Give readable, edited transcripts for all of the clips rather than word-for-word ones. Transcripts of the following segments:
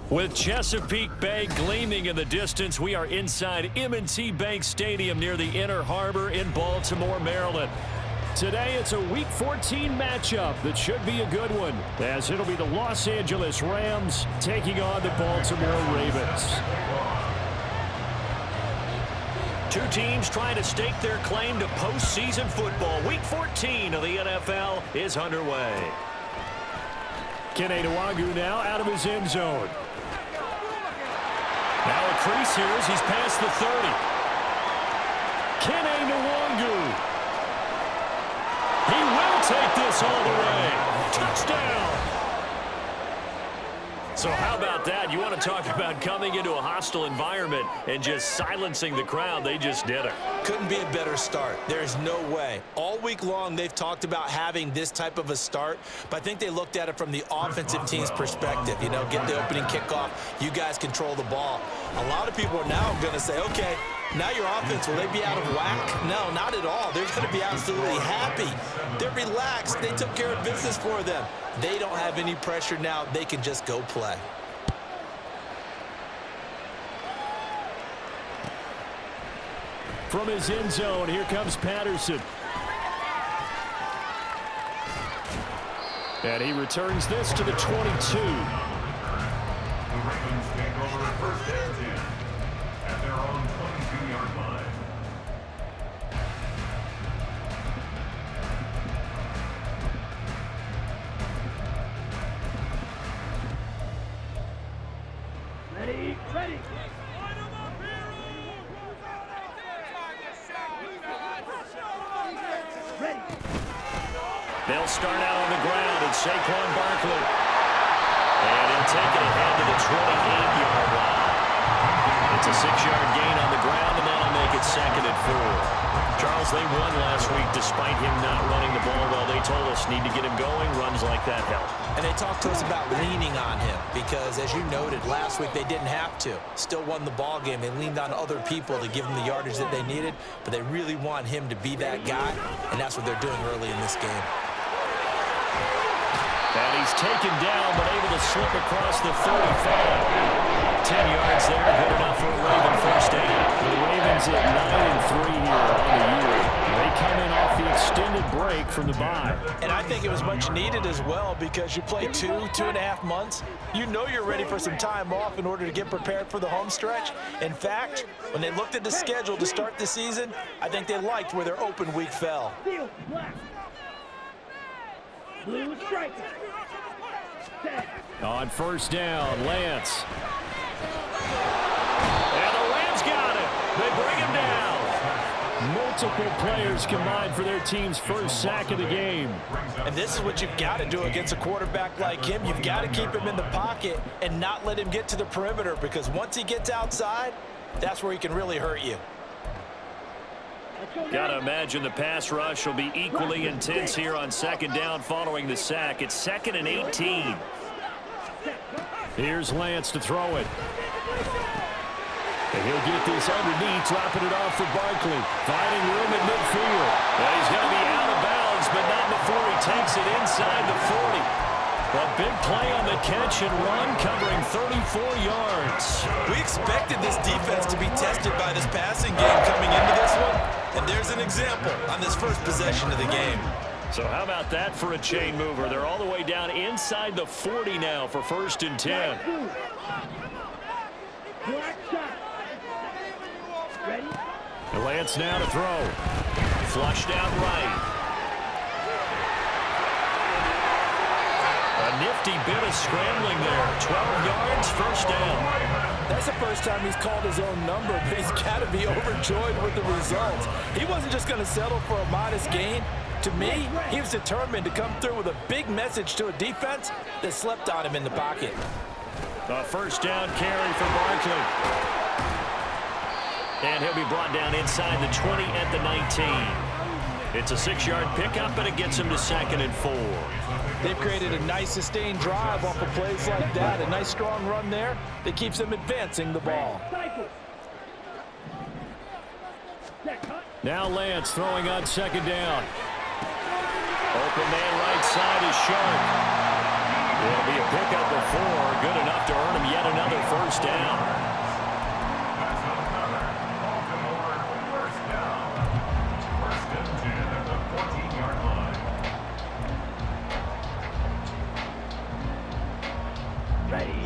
With Chesapeake Bay gleaming in the distance, we are inside M&T Bank Stadium near the Inner Harbor in Baltimore, Maryland. Today, it's a Week 14 matchup that should be a good one, as it'll be the Los Angeles Rams taking on the Baltimore Ravens. Two teams trying to stake their claim to postseason football. Week 14 of the NFL is underway. Caine now out of his end zone. Now a crease here as he's past the 30. Caine. He will take this all the way. Touchdown. So how about that? You want to talk about coming into a hostile environment and just silencing the crowd. They just did it. Couldn't be a better start. There's no way. All week long, they've talked about having this type of a start, but I think they looked at it from the offensive team's perspective. You know, get the opening kickoff. You guys control the ball. A lot of people are now going to say, okay, now your offense, will they be out of whack? No, not at all. They're going to be absolutely happy. They're relaxed. They took care of business for them. They don't have any pressure now. They can just go play. From his end zone, here comes Patterson. And he returns this to the 22. The Ravens take over first and 10 at their own 22-yard line. Ready. They'll start out on the ground, and Saquon Barkley. And he'll take it ahead to the 28-yard line. It's a 6-yard gain on the ground, and that'll make it 2nd and 4. Charles, they won last week despite him not running the ball well. They told us need to get him going. Runs like that help. And they talked to us about leaning on him because, as you noted, last week they didn't have to. Still won the ball game. They leaned on other people to give them the yardage that they needed, but they really want him to be that guy, and that's what they're doing early in this game. And he's taken down, but able to slip across the 45. 10 yards there, good enough for a Raven first down. The Ravens at 9-3 here on the year. They come in off the extended break from the bye. And I think it was much needed as well because you play 2.5 months. You know you're ready for some time off in order to get prepared for the home stretch. In fact, when they looked at the schedule to start the season, I think they liked where their open week fell. Blue strike. On first down, Lance. And the Rams got it. They bring him down. Multiple players combined for their team's first sack of the game. And this is what you've got to do against a quarterback like him. You've got to keep him in the pocket and not let him get to the perimeter because once he gets outside, that's where he can really hurt you. Got to imagine the pass rush will be equally intense here on second down following the sack. It's 2nd and 18. Here's Lance to throw it. And he'll get this underneath, dropping it off for Barkley. Finding room at midfield. Well, he's going to be out of bounds, but not before he takes it inside the 40. A big play on the catch and run, covering 34 yards. We expected this defense to be tested by this passing game coming into this one, and there's an example on this first possession of the game. So how about that for a chain mover? They're all the way down inside the 40 now for 1st and 10. And Lance now to throw. Flushed out right. A nifty bit of scrambling there. 12 yards, first down. That's the first time he's called his own number, but he's got to be overjoyed with the results. He wasn't just going to settle for a modest gain. To me, he was determined to come through with a big message to a defense that slept on him in the pocket. A first down carry for Barkley. And he'll be brought down inside the 20 at the 19. It's a 6-yard pickup, and it gets him to 2nd and 4. They've created a nice sustained drive off of plays like that. A nice strong run there that keeps them advancing the ball. Now Lance throwing on 2nd down. Open man right side is Sharp. It'll be a pickup of 4, good enough to earn him yet another first down. That's another Baltimore first down. First and 10 at the 14-yard line. Ready,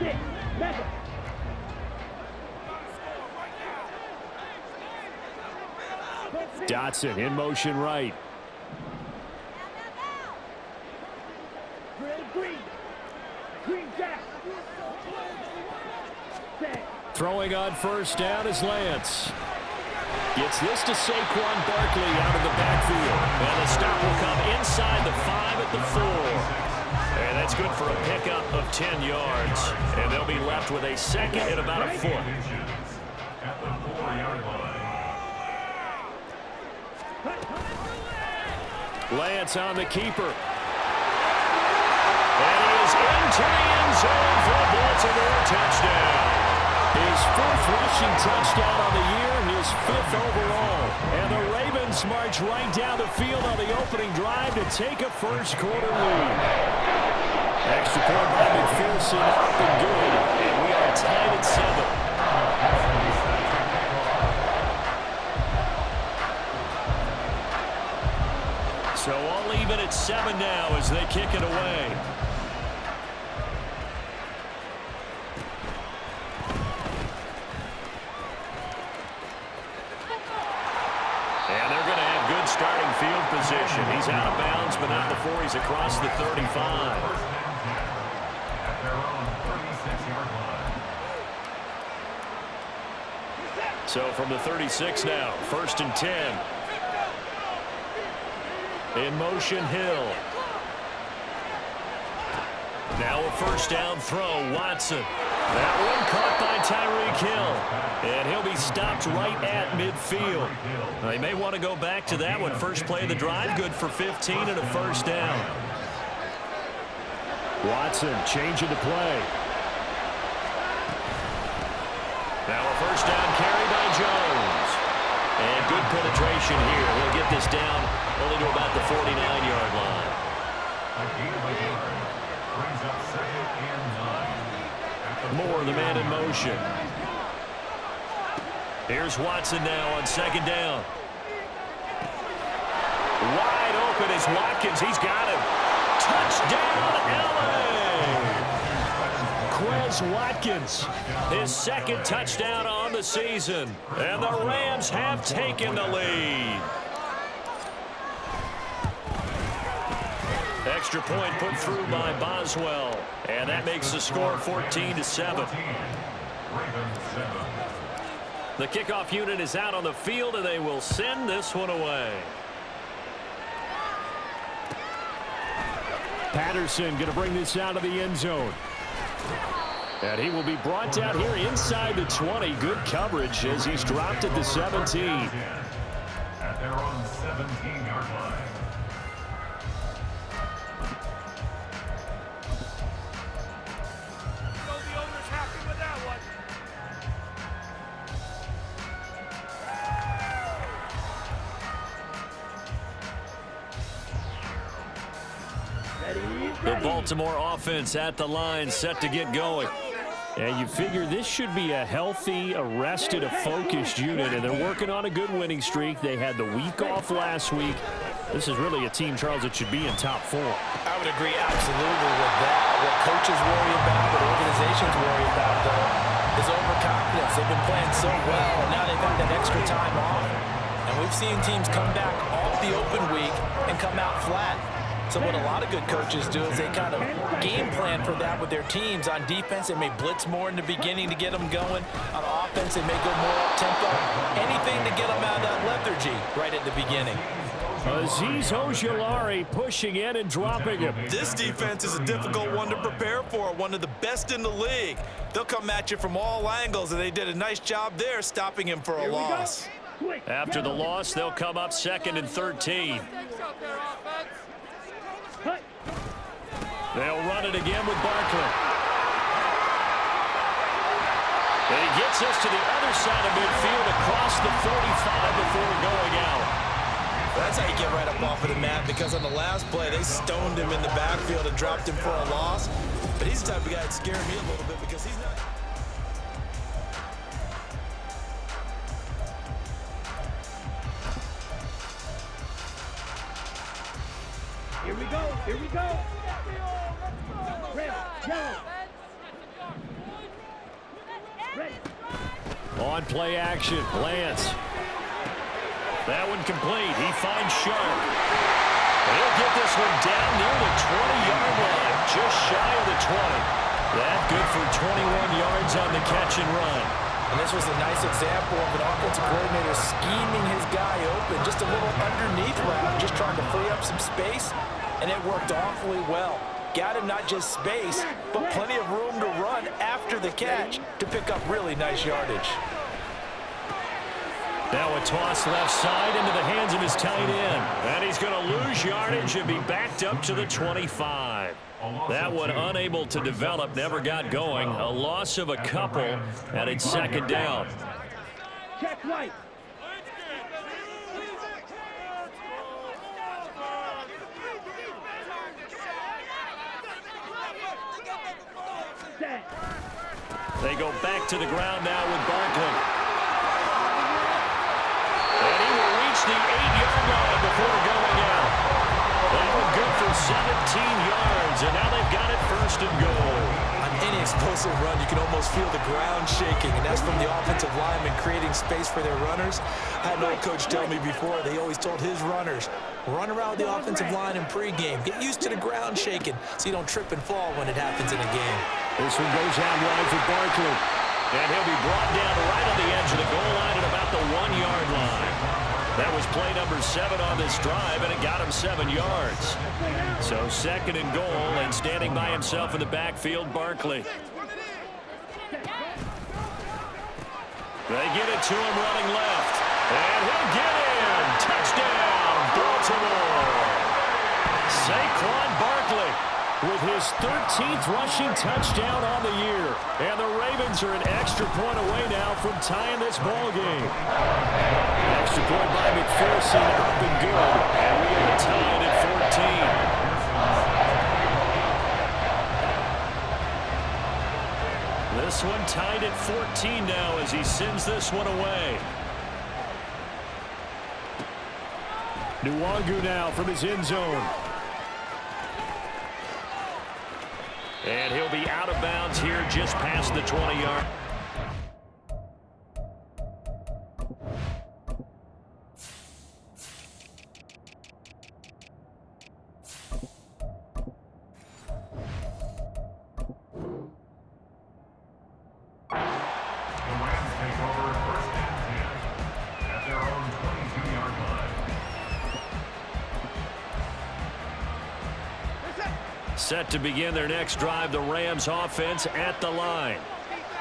sit, never. Dotson in motion right. Green. Green jack. Set. Throwing on first down is Lance. Gets this to Saquon Barkley out of the backfield. And the stop will come inside the 5 at the 4. And that's good for a pickup of 10 yards. And they'll be left with a second and about a foot. At the 4-yard line. Lance on the keeper. And he is into the end zone for a Baltimore touchdown. His 4th rushing touchdown on the year, his 5th overall. And the Ravens march right down the field on the opening drive to take a first-quarter lead. Extra point by McPherson, up and good. And we are tied at 7. So all even at 7 now as they kick it away. And they're going to have good starting field position. He's out of bounds, but not before he's across the 35. At their own 36-yard line. So from the 36 now, 1st and 10. In motion, Hill. Now a first down throw, Watson. That one caught by Tyreek Hill. And he'll be stopped right at midfield. Now, they may want to go back to that one. First play of the drive, good for 15 and a first down. Watson changing the play. Now a first down carry by Jones. And good penetration here. He'll get this down only to about the 49-yard line. Brings up 2nd and 9. Moore, the man in motion. Here's Watson now on 2nd down. Wide open is Watkins. He's got him. Touchdown, LA! Quez Watkins, his 2nd touchdown on the season. And the Rams have taken the lead. Extra point put through by Boswell. And that makes the score 14-7. The kickoff unit is out on the field, and they will send this one away. Patterson going to bring this out of the end zone. And he will be brought down here inside the 20. Good coverage as he's dropped at the 17. At their own 17-yard line. The Baltimore offense at the line, set to get going. And you figure this should be a healthy, arrested, a focused unit, and they're working on a good winning streak. They had the week off last week. This is really a team, Charles, that should be in top 4. I would agree absolutely with that. What coaches worry about, what organizations worry about, though, is overconfidence. They've been playing so well, and now they've got that extra time off. And we've seen teams come back off the open week and come out flat. So what a lot of good coaches do is they kind of game plan for that with their teams. On defense, they may blitz more in the beginning to get them going. On offense, they may go more up-tempo. Anything to get them out of that lethargy right at the beginning. Azeez Ojulari pushing in and dropping him. This defense is a difficult one to prepare for, one of the best in the league. They'll come at you from all angles, and they did a nice job there stopping him for a loss. After the loss, they'll come up 2nd and 13. They'll run it again with Barkley. And he gets us to the other side of midfield across the 45 before going out. That's how you get right up off of the mat, because on the last play, they stoned him in the backfield and dropped him for a loss. But he's the type of guy that scared me a little bit because he's not... Here we go. Here we go. Red, yellow. Ready. On play action, Lance. That one complete. He finds Sharp. He'll get this one down near the 20-yard line, just shy of the 20. That good for 21 yards on the catch and run. And this was a nice example of an offensive coordinator scheming his guy open, just a little underneath route, just trying to free up some space, and it worked awfully well. Got him not just space, but plenty of room to run after the catch to pick up really nice yardage. Now a toss left side into the hands of his tight end. And he's going to lose yardage and be backed up to the 25. That one unable to develop, never got going. A loss of a couple, and it's second down. Check right. Set. They go back to the ground now with Barkley. And he will reach the 8-yard line before going out. That one good for 17 yards, and now they've got it first and goal. On any explosive run, you can almost feel the ground shaking, and that's from the offensive linemen creating space for their runners. I had an old coach tell me before, they always told his runners, run around with the offensive line in pregame. Get used to the ground shaking so you don't trip and fall when it happens in a game. This one goes out wide for Barkley. And he'll be brought down right on the edge of the goal line at about the 1-yard line. That was play number 7 on this drive, and it got him 7 yards. So second and goal, and standing by himself in the backfield, Barkley. They get it to him running left. And he'll get in. Touchdown, Baltimore. Saquon Barkley with his 13th rushing touchdown on the year. And the Ravens are an extra point away now from tying this ball game. Extra point by McPherson, up and good. And we are tied at 14. This one tied at 14 now as he sends this one away. Nwangu now from his end zone. And he'll be out of bounds here just past the 20-yard. Set to begin their next drive, the Rams offense at the line.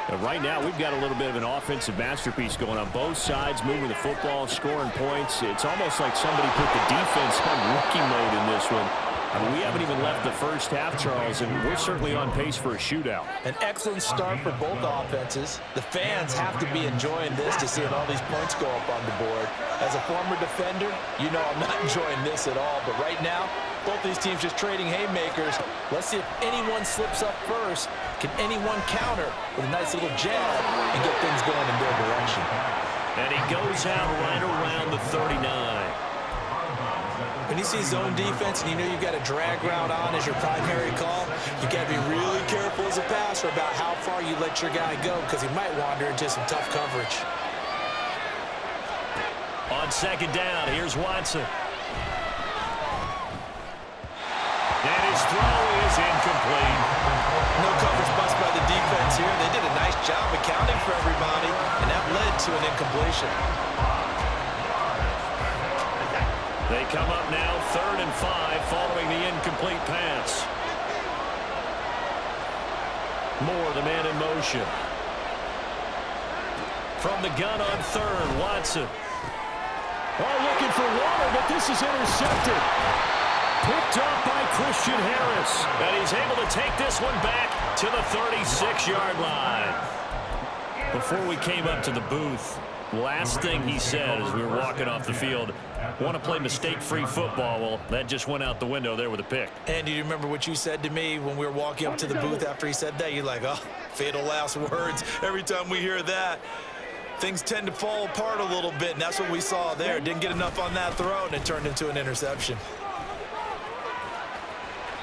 And right now, we've got a little bit of an offensive masterpiece going on both sides, moving the football, scoring points. It's almost like somebody put the defense on rookie mode in this one. I mean, we haven't even left the first half, Charles, and we're certainly on pace for a shootout. An excellent start for both offenses. The fans have to be enjoying this to seeing all these points go up on the board. As a former defender, you know I'm not enjoying this at all. But right now, both these teams just trading haymakers. Let's see if anyone slips up first. Can anyone counter with a nice little jab and get things going in their direction? And he goes out right around the 39. When you see zone defense and you know you've got a drag route on as your primary call, you got to be really careful as a passer about how far you let your guy go because he might wander into some tough coverage. On second down, here's Watson. And his throw is incomplete. No coverage bust by the defense here. They did a nice job accounting for everybody, and that led to an incompletion. They come up now 3rd and 5 following the incomplete pass. Moore, the man in motion. From the gun on 3rd, Watson. Oh, looking for Waller, but this is intercepted. Picked off by Christian Harris. And he's able to take this one back to the 36-yard line. Before we came up to the booth, Last thing he said as we were walking off the field, want to play mistake-free football. Well, that just went out the window there with a pick. And do you remember what you said to me when we were walking up to the booth after he said that? You're like, oh, fatal last words. Every time we hear that, things tend to fall apart a little bit, and that's what we saw there. Didn't get enough on that throw, and it turned into an interception.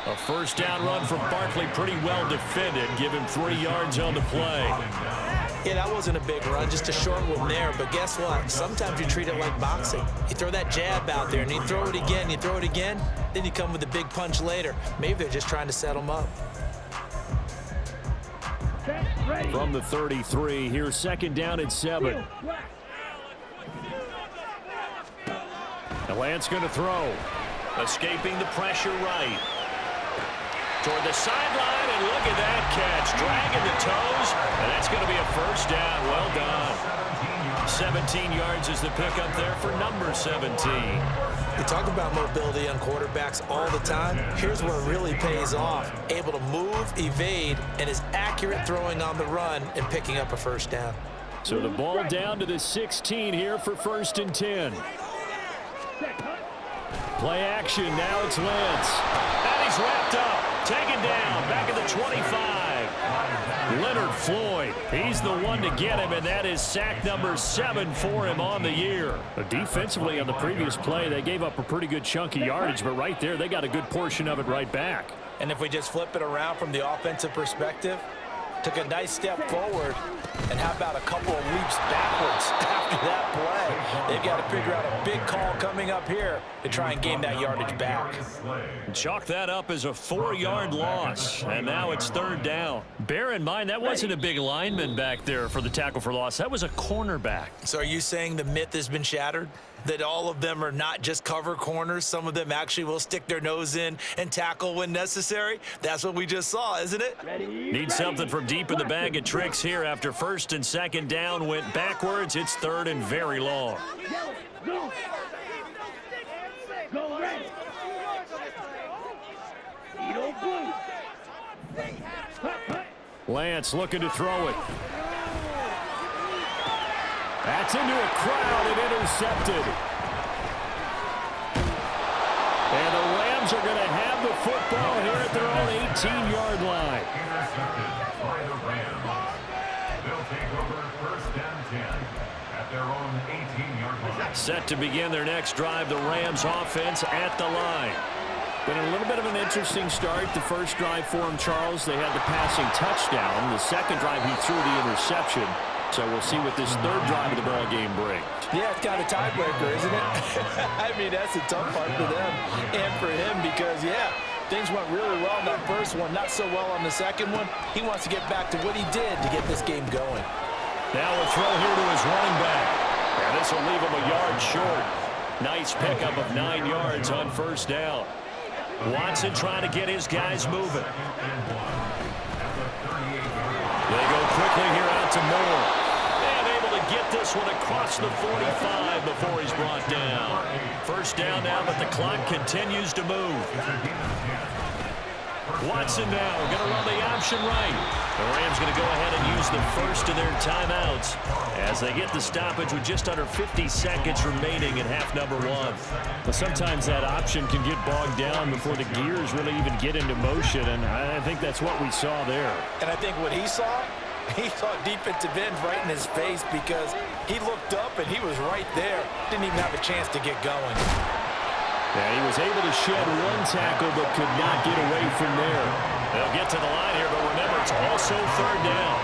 A first down run from Barkley, pretty well defended. Give him 3 yards on the play. Yeah, that wasn't a big run, just a short one there. But guess what? Sometimes you treat it like boxing. You throw that jab out there, and you throw it again, you throw it again, then you come with a big punch later. Maybe they're just trying to set them up. From the 33, here's second down and 7. Lance going to throw. Escaping the pressure right. Toward the sideline, and look at that catch. Dragging the toes, and that's going to be a first down. Well done. 17 yards is the pickup there for number 17. You talk about mobility on quarterbacks all the time. Here's where it really pays off. Able to move, evade, and is accurate throwing on the run and picking up a first down. So the ball down to the 16 here for first and 10. Play action, now it's Lance. And he's wrapped up. Taken down, back at the 25. Leonard Floyd, he's the one to get him, and that is sack number 7 for him on the year. Defensively on the previous play, they gave up a pretty good chunk of yardage, but right there, they got a good portion of it right back. And if we just flip it around from the offensive perspective, took a nice step forward, and how about a couple of leaps backwards after that play? They've got to figure out a big call coming up here to try and gain that yardage back. Chalk that up as a 4-yard loss, and now it's third down. Bear in mind, that wasn't a big lineman back there for the tackle for loss. That was a cornerback. So are you saying the myth has been shattered? That all of them are not just cover corners? Some of them actually will stick their nose in and tackle when necessary? That's what we just saw, isn't it? Need something from deep in the bag of tricks here after first and second down went backwards. It's third and very long. Go red. Lance looking to throw it. That's into a crowd and intercepted. And the Rams are going to have the football here at their own 18-yard line. Intercepted by the Rams. They'll take over first and 10 at their own 18-yard line. Set to begin their next drive, the Rams offense at the line. Been a little bit of an interesting start. The first drive for him, Charles, they had the passing touchdown. The second drive, he threw the interception. So we'll see what this third drive of the ball game brings. Yeah, it's kind of tiebreaker, isn't it? I mean, that's a tough part for them and for him because, yeah, things went really well in that first one, not so well on the second one. He wants to get back to what he did to get this game going. Now a throw here to his running back. And this will leave him a yard short. Nice pickup of 9 yards on first down. Watson trying to get his guys moving. They go quickly here out to Moore. And able to get this one across the 45 before he's brought down. First down now, but the clock continues to move. Watson now going to run the option right. The Rams going to go ahead and use the first of their timeouts as they get the stoppage with just under 50 seconds remaining in half number 1. But sometimes that option can get bogged down before the gears really even get into motion, and I think that's what we saw there. And I think what he saw defensive end right in his face because he looked up and he was right there. Didn't even have a chance to get going. And he was able to shed one tackle but could not get away from there. They'll get to the line here, but remember, it's also third down.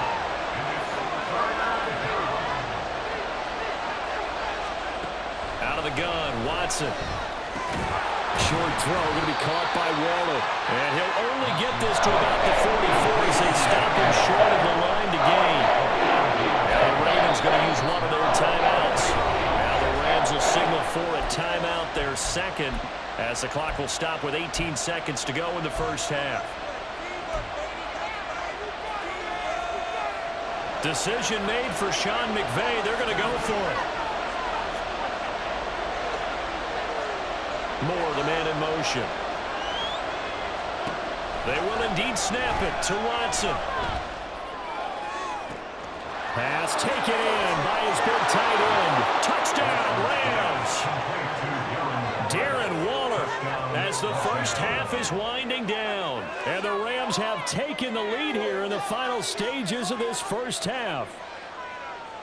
Out of the gun, Watson. Short throw, going to be caught by Waller. And he'll only get this to about the 44 as they stop him short of the line to gain. Now the Ravens going to use one of their timeouts. Now the Rams will signal for a timeout, their second, as the clock will stop with 18 seconds to go in the first half. Decision made for Sean McVay. They're going to go for it. Moore, the man in motion. They will indeed snap it to Watson. Pass taken in by his big tight end. Touchdown, Rams. Darren Waller as the first half is winding down. And the Rams have taken the lead here in the final stages of this first half.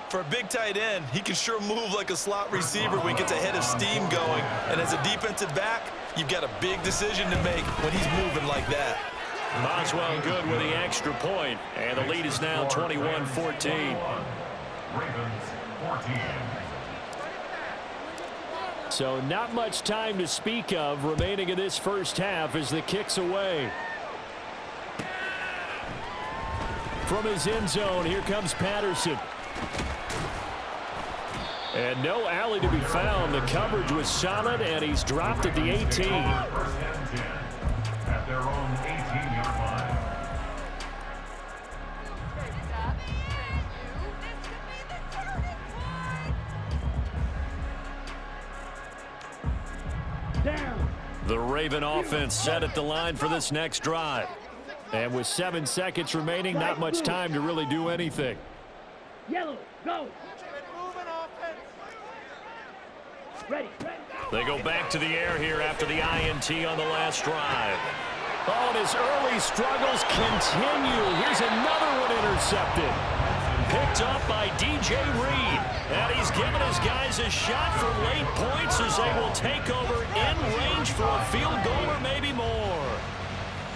For a big tight end, he can sure move like a slot receiver when he gets a head of steam going. And as a defensive back, you've got a big decision to make when he's moving like that. Boswell good with the extra point, and the lead is now 21-14. Ravens 14. So not much time to speak of remaining in this first half as the kick's away. From his end zone, here comes Patterson. And no alley to be found. The coverage was solid, and he's dropped at the 18. First and 10 at their own 18-yard line. Down. The Raven offense set at the line for this next drive. And with 7 seconds remaining, not much time to really do anything. Yellow, go. Ready. They go back to the air here after the INT on the last drive. Oh, and his early struggles continue. Here's another one intercepted. Picked up by DJ Reed. And he's given his guys a shot for late points as they will take over in range for a field goal or maybe more.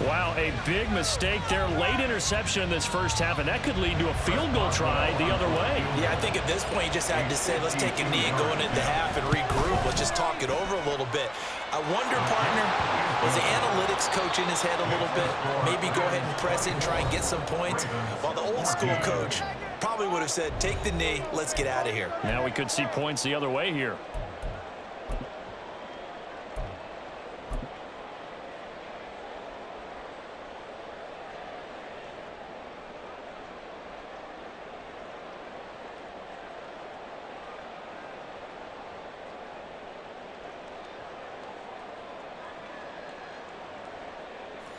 Wow, a big mistake there. Late interception in this first half, and that could lead to a field goal try the other way. Yeah, I think at this point you just had to say, let's take a knee and go into the half and regroup. Let's just talk it over a little bit. I wonder, partner, was the analytics coach in his head a little bit? Maybe go ahead and press it and try and get some points? While the old school coach probably would have said, take the knee, let's get out of here. Now we could see points the other way here.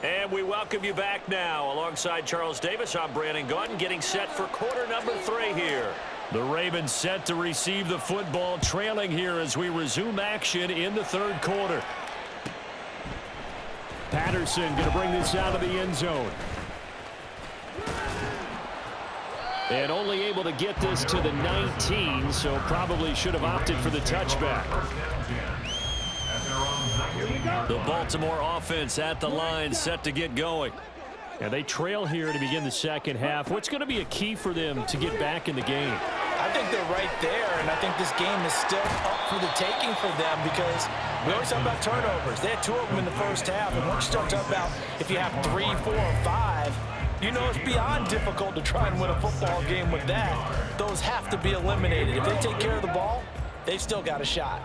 And we welcome you back now. Alongside Charles Davis, I'm Brandon Gautin, getting set for quarter number 3 here. The Ravens set to receive the football, trailing here as we resume action in the third quarter. Patterson going to bring this out of the end zone. And only able to get this to the 19, so probably should have opted for the touchback. The Baltimore offense at the line, set to get going. And they trail here to begin the second half. What's going to be a key for them to get back in the game? I think they're right there, and I think this game is still up for the taking for them because we always talk about turnovers. They had 2 of them in the first half, and once you start talking about if you have 3, 4, or 5, you know it's beyond difficult to try and win a football game with that. Those have to be eliminated. If they take care of the ball, they've still got a shot.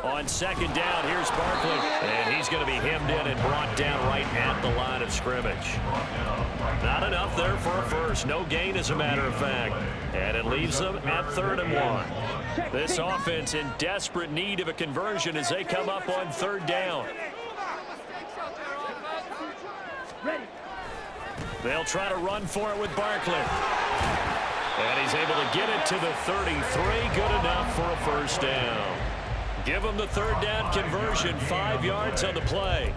On second down, here's Barkley. And he's going to be hemmed in and brought down right at the line of scrimmage. Not enough there for a first. No gain, as a matter of fact. And it leaves them at 3rd and 1. This offense in desperate need of a conversion as they come up on 3rd down. They'll try to run for it with Barkley. And he's able to get it to the 33. Good enough for a first down. Give them the 3rd down conversion, 5 yards on the play.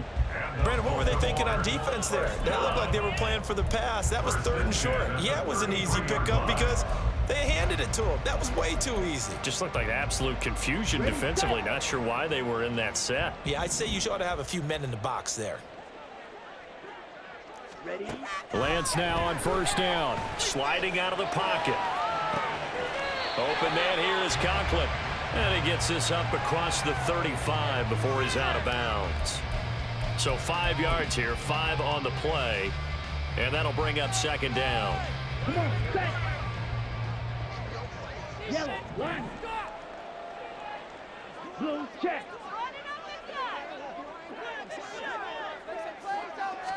Brandon, what were they thinking on defense there? That looked like they were playing for the pass. That was 3rd and short. Yeah, it was an easy pickup because they handed it to them. That was way too easy. Just looked like absolute confusion defensively. Not sure why they were in that set. Yeah, I'd say you ought to have a few men in the box there. Ready? Lance now on 1st down. Sliding out of the pocket. Open man here is Conklin. And he gets this up across the 35 before he's out of bounds. So 5 yards here, 5 on the play. And that'll bring up 2nd down. Come on, set. Yellow, line. Blue, check.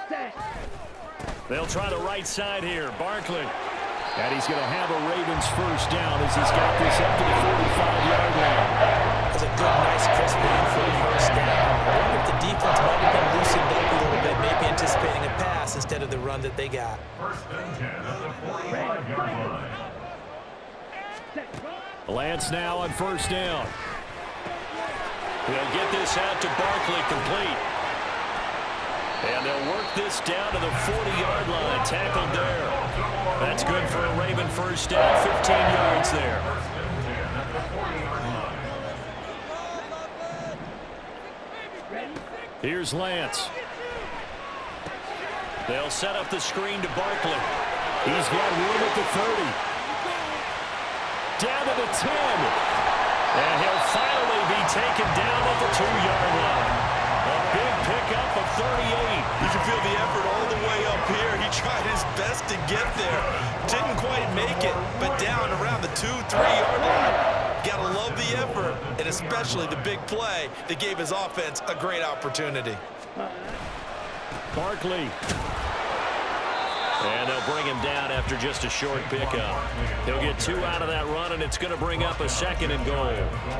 Set. They'll try the right side here. Barkley. And he's going to have a Ravens first down as he's got this up to the 45-yard line. That's a good, nice, crisp run for the first down. I wonder if the defense might have been loosened up a little bit, maybe anticipating a pass instead of the run run that they got. First and 10 at the 45-yard line. Lance now on first down. He'll get this out to Barkley, complete. And they'll work this down to the 40-yard line, tackled there. That's good for a Raven first down, 15 yards there. First and 10 at the 40-yard line. Here's Lance. They'll set up the screen to Barkley. He's got room at the 30. Down to the 10. And he'll finally be taken down at the 2-yard line. A big pickup of 38. You can feel the effort all the way up here. He tried his best to get there. Didn't quite make it, but down around the 2-3-yard line. Gotta love the effort, and especially the big play that gave his offense a great opportunity. Barkley. And they'll bring him down after just a short pickup. He'll get 2 out of that run, and it's going to bring up a 2nd and goal.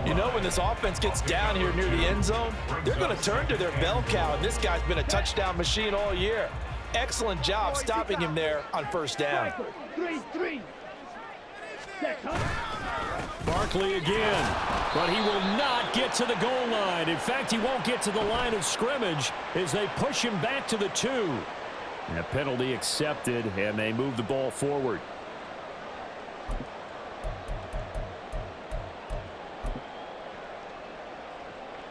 You know, when this offense gets down here near the end zone, they're going to turn to their bell cow, and this guy's been a touchdown machine all year. Excellent job stopping him there on first down. 3-3. Barkley again, but he will not get to the goal line. In fact, he won't get to the line of scrimmage as they push him back to the 2. And a penalty accepted, and they move the ball forward.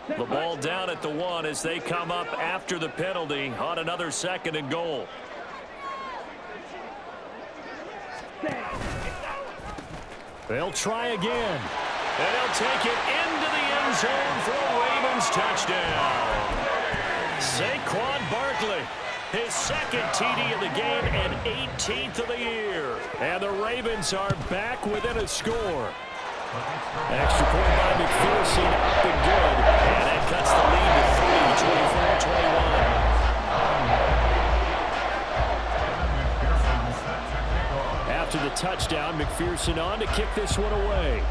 The ball down at the 1 as they come up after the penalty on another 2nd and goal. They'll try again. And they'll take it into the end zone for a Ravens touchdown. Saquon Barkley, his 2nd TD of the game and 18th of the year. And the Ravens are back within a score. Extra point by McPherson, up and good. And that cuts the lead to 3, 24-21. After the touchdown, McPherson on to kick this one away.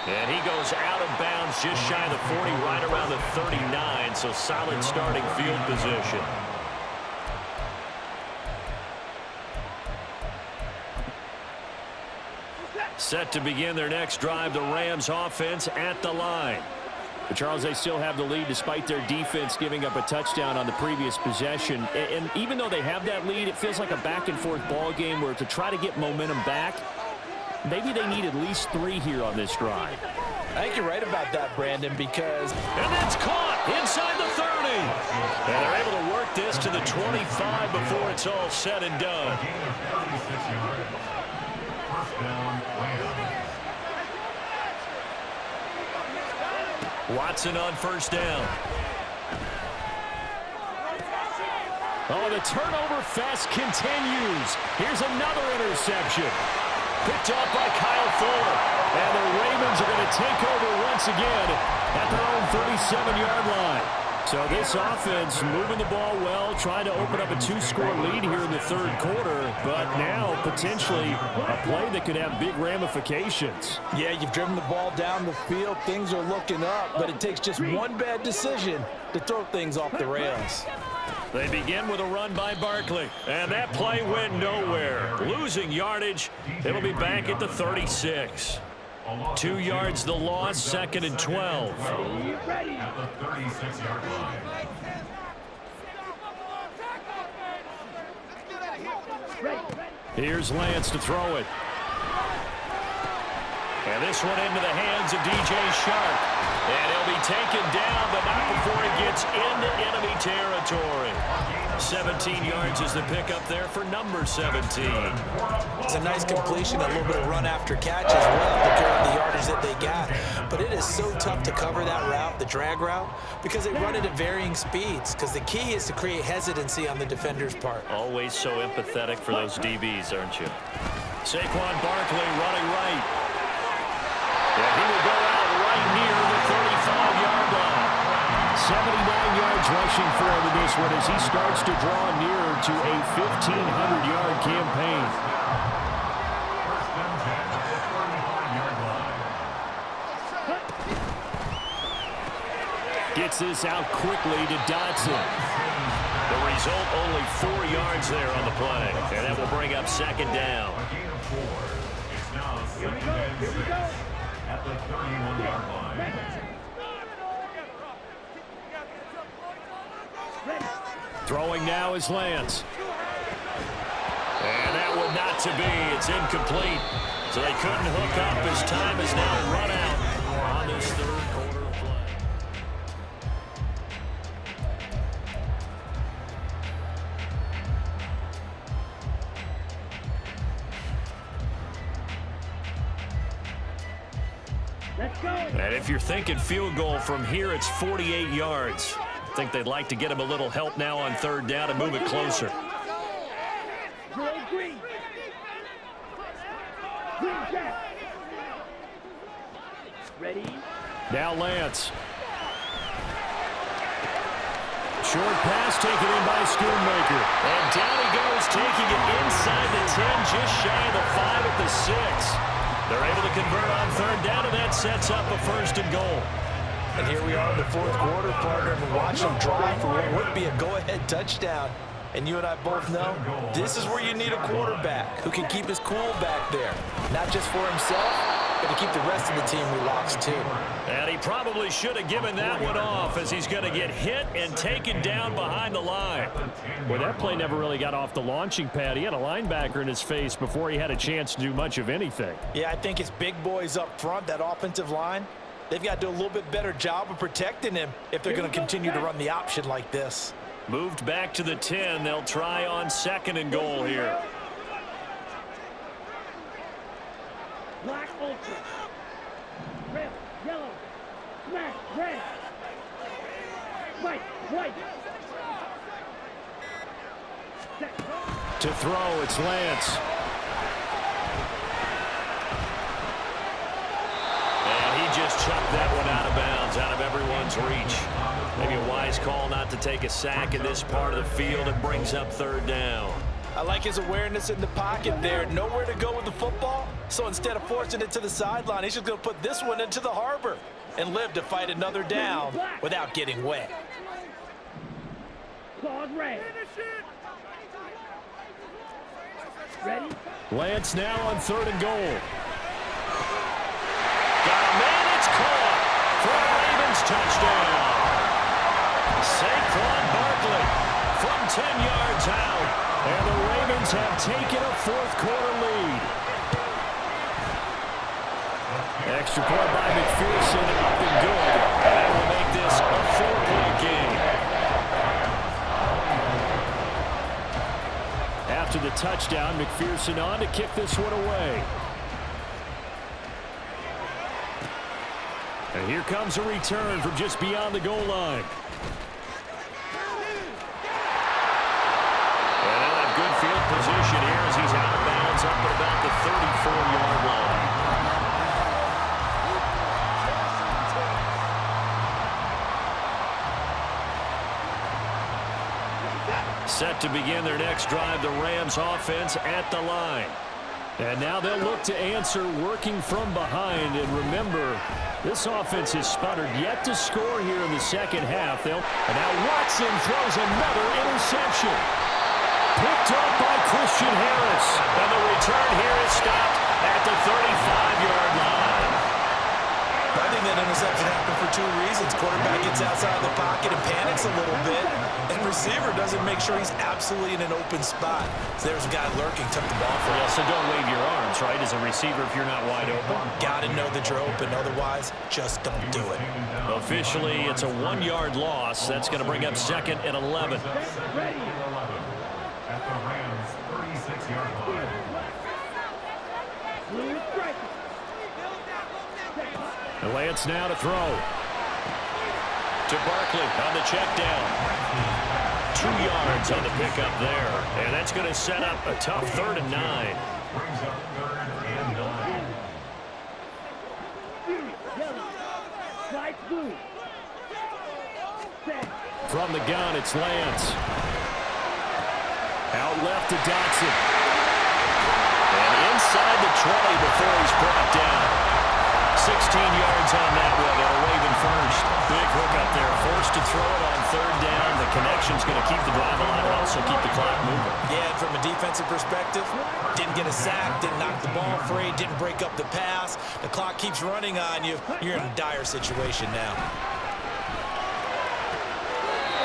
And he goes out of bounds just shy of the 40, right around the 39, so solid starting field position. Set to begin their next drive, the Rams offense at the line. But Charles, they still have the lead despite their defense giving up a touchdown on the previous possession. And even though they have that lead, it feels like a back-and-forth ball game where to try to get momentum back, maybe they need at least 3 here on this drive. I think you're right about that, Brandon, because... And that's caught inside the 30. And they're able to work this to the 25 before it's all said and done. Watson on first down. Oh, the turnover fest continues. Here's another interception. Picked off by Kyle Fuller. And the Ravens are going to take over once again at their own 37-yard line. So this offense moving the ball well, trying to open up a 2-score lead here in the 3rd quarter, but now potentially a play that could have big ramifications. Yeah, you've driven the ball down the field. Things are looking up, but it takes just one bad decision to throw things off the rails. They begin with a run by Barkley, and that play went nowhere. Losing yardage, it'll be back at the 36. 2 yards the loss, 2nd and 12. At the 36-yard line. Here's Lance to throw it. And this one into the hands of DJ Shark. And he'll be taken down, but not before he gets into enemy territory. 17 yards is the pickup there for number 17. It's a nice completion, a little bit of run after catch as well to carry the yardage that they got. But it is so tough to cover that route, the drag route, because they run it at varying speeds. Because the key is to create hesitancy on the defender's part. Always so empathetic for those DBs, aren't you? Saquon Barkley running right. And he will go out right near the 35-yard line. 79 yards rushing for him in this one as he starts to draw nearer to a 1,500-yard campaign. First and 10 at the 35-yard Gets this out quickly to Dotson. The result, only 4 yards there on the play. And that will bring up second down. A gain of 4. It's now second and 6 at the 31-yard line. Throwing now is Lance. And that one not to be. It's incomplete. So they couldn't hook up as time is now run out on this third quarter of play. Let's go. And if you're thinking field goal from here, it's 48 yards. I think they'd like to get him a little help now on third down and move it closer. Joe Green. Green Jack. Ready? Now Lance. Short pass taken in by Schoonmaker. And down he goes, taking it inside the 10, just shy of the 5 at the 6. They're able to convert on third down, and that sets up a first and goal. And here we are in the fourth quarter, partner, and watch them drive for what would be a go-ahead touchdown. And you and I both know this is where you need a quarterback who can keep his cool back there. Not just for himself, but to keep the rest of the team relaxed too. And he probably should have given that one off, as he's going to get hit and taken down behind the line. Well, that play never really got off the launching pad. He had a linebacker in his face before he had a chance to do much of anything. Yeah, I think it's big boys up front, that offensive line. They've got to do a little bit better job of protecting him if they're going to continue to run the option like this. Moved back to the 10. They'll try on second and goal here. Black ultra. Red, yellow, black, red. White. Set. To throw, it's Lance. And he just chucked that one out of bounds, out of everyone's reach. Maybe a wise call not to take a sack in this part of the field. It brings up third down. I like his awareness in the pocket there. Nowhere to go with the football. So instead of forcing it to the sideline, he's just going to put this one into the harbor and live to fight another down without getting wet. Claws red. Ready? Lance now on third and goal. Got a man, it's caught for a Ravens touchdown. Saquon Barkley from 10 yards out. And the Ravens have taken a fourth quarter lead. Extra point by McPherson, up and good. That will make this a 4-point game. After the touchdown, McPherson on to kick this one away. And here comes a return from just beyond the goal line. And they'll have good field position here as he's out of bounds up at about the 34-yard line. Set to begin their next drive, the Rams offense at the line. And now they'll look to answer working from behind. And remember, this offense has sputtered yet to score here in the second half. And now Watson throws another interception. Picked off by Christian Harris. And the return here is stopped at the 35-yard line. I think that interception happened for two reasons. Quarterback gets outside of the pocket and panics a little bit. And receiver doesn't make sure he's absolutely in an open spot. So there's a guy lurking, took the ball from him. Yeah, so don't wave your arms, right, as a receiver if you're not wide open. Got to know that you're open. Otherwise, just don't do it. Officially, it's a 1-yard loss. That's going to bring up second and 11. Ready? At the Rams' 36-yard line. Blue strike. And Lance now to throw. To Barkley on the check down. 2 yards on the pickup there. And that's going to set up a tough 3rd and 9. Brings up 3rd and 9. Yellow. White, blue. Set. From the gun, it's Lance. Out left to Dotson. And inside the 20 before he's brought down. 16 yards on that one. A Raven first. Big quick up there. Forced to throw it on third down. The connection's going to keep the drive alive and also keep the clock moving. Yeah, and from a defensive perspective, didn't get a sack, didn't knock the ball free, didn't break up the pass. The clock keeps running on you. You're in a dire situation now.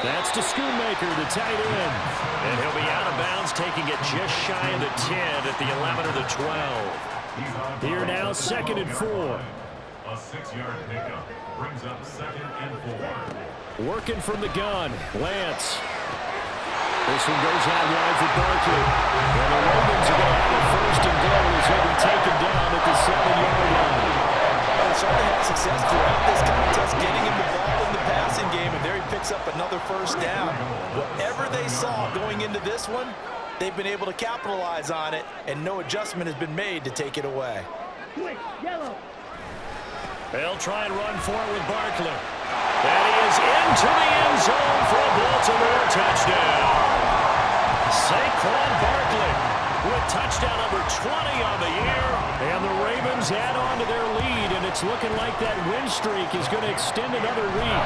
That's to Schoonmaker, the tight end. And he'll be out of bounds, taking it just shy of the 10 at the 11 or the 12. Here now, 2nd and 4. A 6-yard pickup brings up 2nd and 4. Working from the gun, Lance. This one goes out wide for Barkley. And the Ravens are going to have a 1st and goal as he'll be taken down at the 7-yard line. They're starting to have success throughout this contest, getting him the ball in the passing game, and there he picks up another 1st down. Whatever they saw going into this one, they've been able to capitalize on it, and no adjustment has been made to take it away. Switch, yellow. They'll try and run for it with Barkley. And he is into the end zone for a Baltimore touchdown. Saquon Barkley with touchdown number 20 on the year. And the Ravens add on to their lead, and it's looking like that win streak is going to extend another week.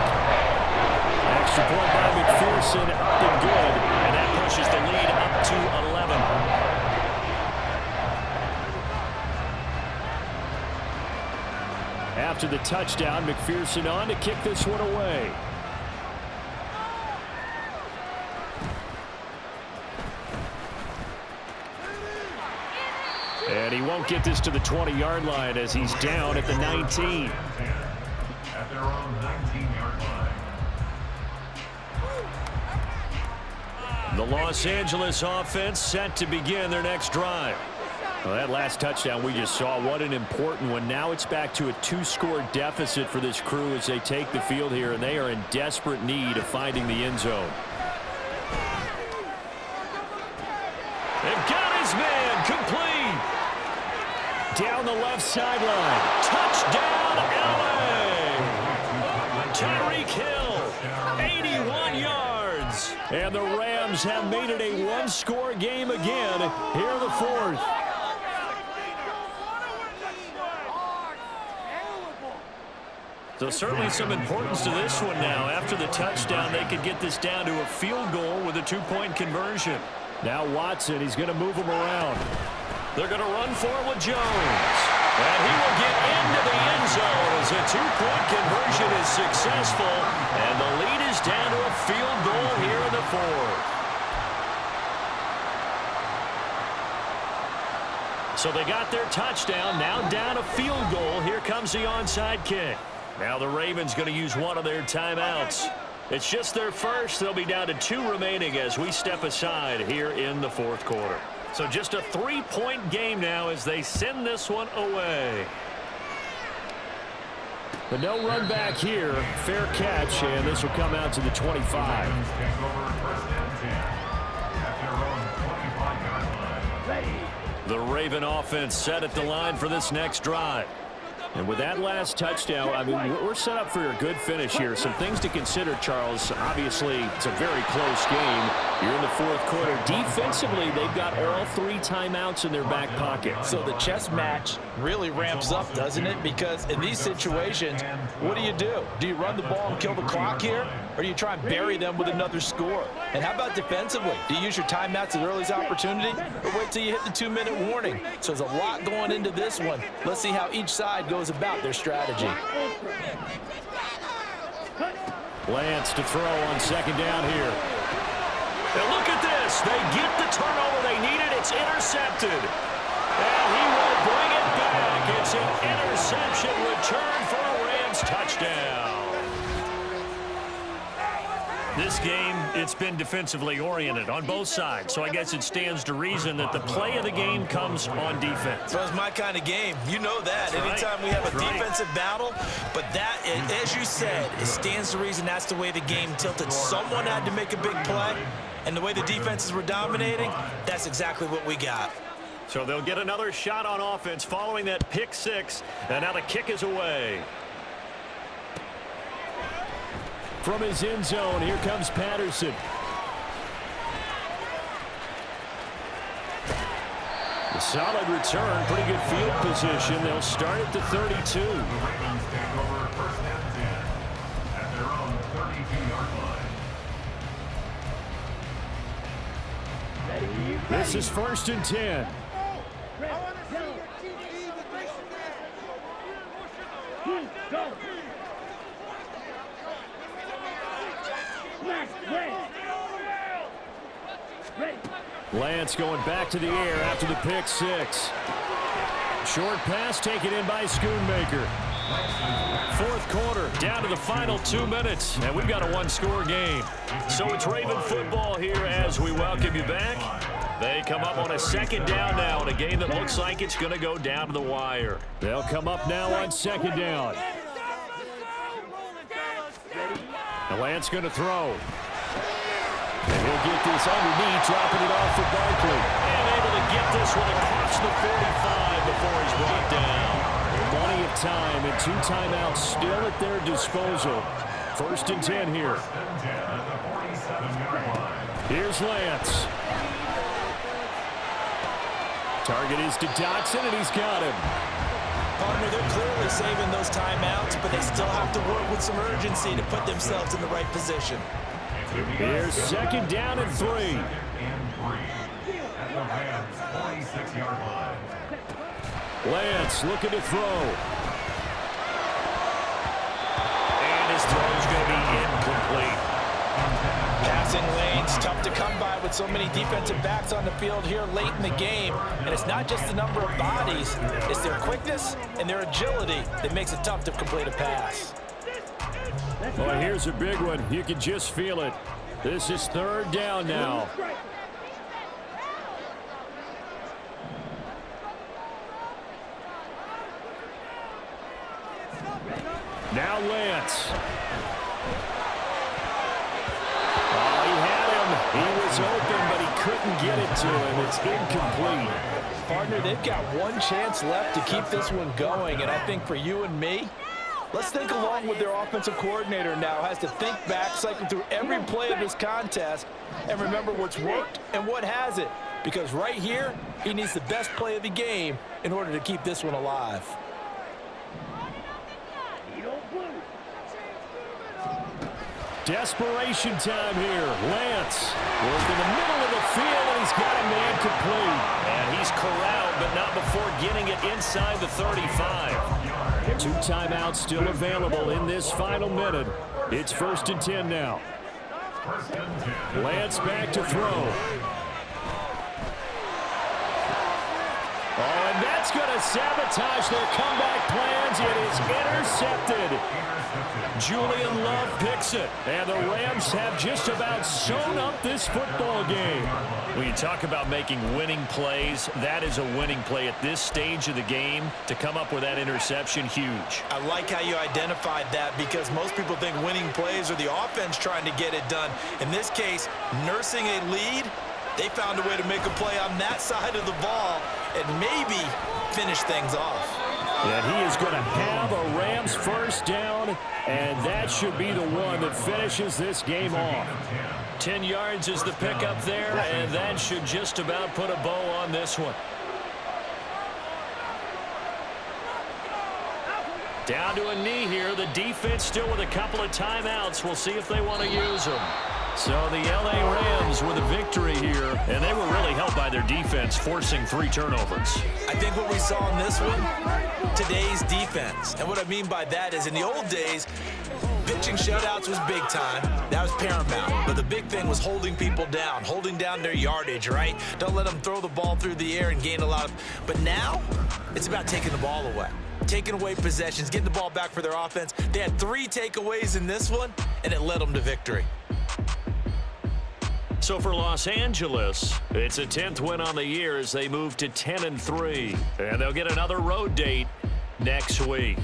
Extra point by McPherson, up and good, and that pushes the lead up to 11. After the touchdown, McPherson on to kick this one away. And he won't get this to the 20-yard line as he's down at the 19. At their own 19-yard line. The Los Angeles offense set to begin their next drive. Well, that last touchdown we just saw, what an important one. Now it's back to a 2-score deficit for this crew as they take the field here, and they are in desperate need of finding the end zone. They've got his man complete. Down the left sideline. Touchdown, LA! Tyreek Hill, 81 yards. And the Rams have made it a 1-score game again here in the 4th. So certainly some importance to this one now. After the touchdown, they could get this down to a field goal with a 2-point conversion. Now Watson, he's going to move him around. They're going to run for it with Jones. And he will get into the end zone as a 2-point conversion is successful. And the lead is down to a field goal here in the 4th. So they got their touchdown, now down a field goal. Here comes the onside kick. Now the Ravens going to use one of their timeouts. It's just their first. They'll be down to 2 remaining as we step aside here in the 4th quarter. So just a 3-point game now as they send this one away. But no run back here. Fair catch, and this will come out to the 25. Ravens take over 1st and 10 at their own 25-yard line. Ready. The Raven offense set at the line for this next drive. And with that last touchdown, I mean, we're set up for a good finish here. Some things to consider, Charles. Obviously, it's a very close game. You're in the 4th quarter. Defensively, they've got all 3 timeouts in their back pocket. So the chess match really ramps up, doesn't it? Because in these situations, what do? Do you run the ball and kill the clock here? Or do you try and bury them with another score? And how about defensively? Do you use your timeouts at earliest opportunity? Or wait till you hit the 2-minute warning? So there's a lot going into this one. Let's see how each side goes about their strategy. Lance to throw on 2nd down here. And look at this. They get the turnover they needed. It's intercepted. And he will bring it back. It's an interception return for a Rams touchdown. This game, it's been defensively oriented on both sides, so I guess it stands to reason that the play of the game comes on defense. So it's my kind of game. You know that. That's Anytime right. we have a That's right. defensive battle, but that, as you said, it stands to reason that's the way the game tilted. Someone had to make a big play, and the way the defenses were dominating, that's exactly what we got. So they'll get another shot on offense following that pick 6, and now the kick is away. From his end zone, here comes Patterson. A solid return, pretty good field position. They'll start at the 32. The Ravens take over 1st and 10 at their own This is 1st and 10. Go. Lance going back to the air after the pick 6. Short pass taken in by Schoonmaker. 4th quarter, down to the final 2 minutes, and we've got a one-score game. So it's Raven football here as we welcome you back. They come up on a 2nd down now in a game that looks like it's going to go down to the wire. They'll come up now on 2nd down. And Lance going to throw. And he'll get this underneath, dropping it off for Barkley. And able to get this one across the 45 before he's brought down. Plenty of time and 2 timeouts still at their disposal. 1st and 10 here. Here's Lance. Target is to Dotson, and he's got him. Partner, they're clearly saving those timeouts, but they still have to work with some urgency to put themselves in the right position. Here's 2nd down and 3. Lance looking to throw. And his throw's going to be incomplete. Passing lanes, tough to come by with so many defensive backs on the field here late in the game. And it's not just the number of bodies, it's their quickness and their agility that makes it tough to complete a pass. Well, here's a big one. You can just feel it. This is 3rd down now. Now Lance. Oh, he had him. He was open, but he couldn't get it to him. It's incomplete. Partner, they've got one chance left to keep this one going, and I think for you and me, let's think along with their offensive coordinator now. Has to think back, cycle through every play of this contest, and remember what's worked and what hasn't. Because right here, he needs the best play of the game in order to keep this one alive. Desperation time here. Lance working the middle of the field, and he's got a man complete. And he's corralled, but not before getting it inside the 35. 2 timeouts still available in this final minute. It's 1st and 10 now. Lance back to throw. Oh, and that's going to sabotage their comeback plans. It is intercepted. Julian Love picks it, and the Rams have just about sewn up this football game. When you talk about making winning plays, that is a winning play at this stage of the game. To come up with that interception, huge. I like how you identified that, because most people think winning plays are the offense trying to get it done. In this case, nursing a lead, they found a way to make a play on that side of the ball and maybe finish things off. And he is going to have a Rams 1st down, and that should be the one that finishes this game off. 10 yards is the pickup there, and that should just about put a bow on this one. Down to a knee here. The defense still with a couple of timeouts. We'll see if they want to use them. So the LA Rams with a victory here, and they were really helped by their defense, forcing 3 turnovers. I think what we saw in this one, today's defense. And what I mean by that is in the old days, pitching shutouts was big time. That was paramount. But the big thing was holding people down, holding down their yardage, right? Don't let them throw the ball through the air and gain a lot of... But now, it's about taking the ball away. Taking away possessions, getting the ball back for their offense. They had 3 takeaways in this one, and it led them to victory. So for Los Angeles, it's a 10th win on the year as they move to 10-3. And they'll get another road date next week.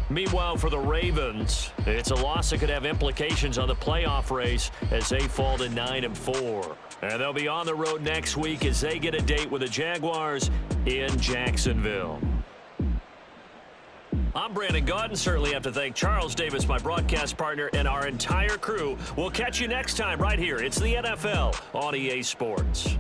Meanwhile, for the Ravens, it's a loss that could have implications on the playoff race as they fall to 9-4. And they'll be on the road next week as they get a date with the Jaguars in Jacksonville. I'm Brandon Gaudin. Certainly have to thank Charles Davis, my broadcast partner, and our entire crew. We'll catch you next time right here. It's the NFL on EA Sports.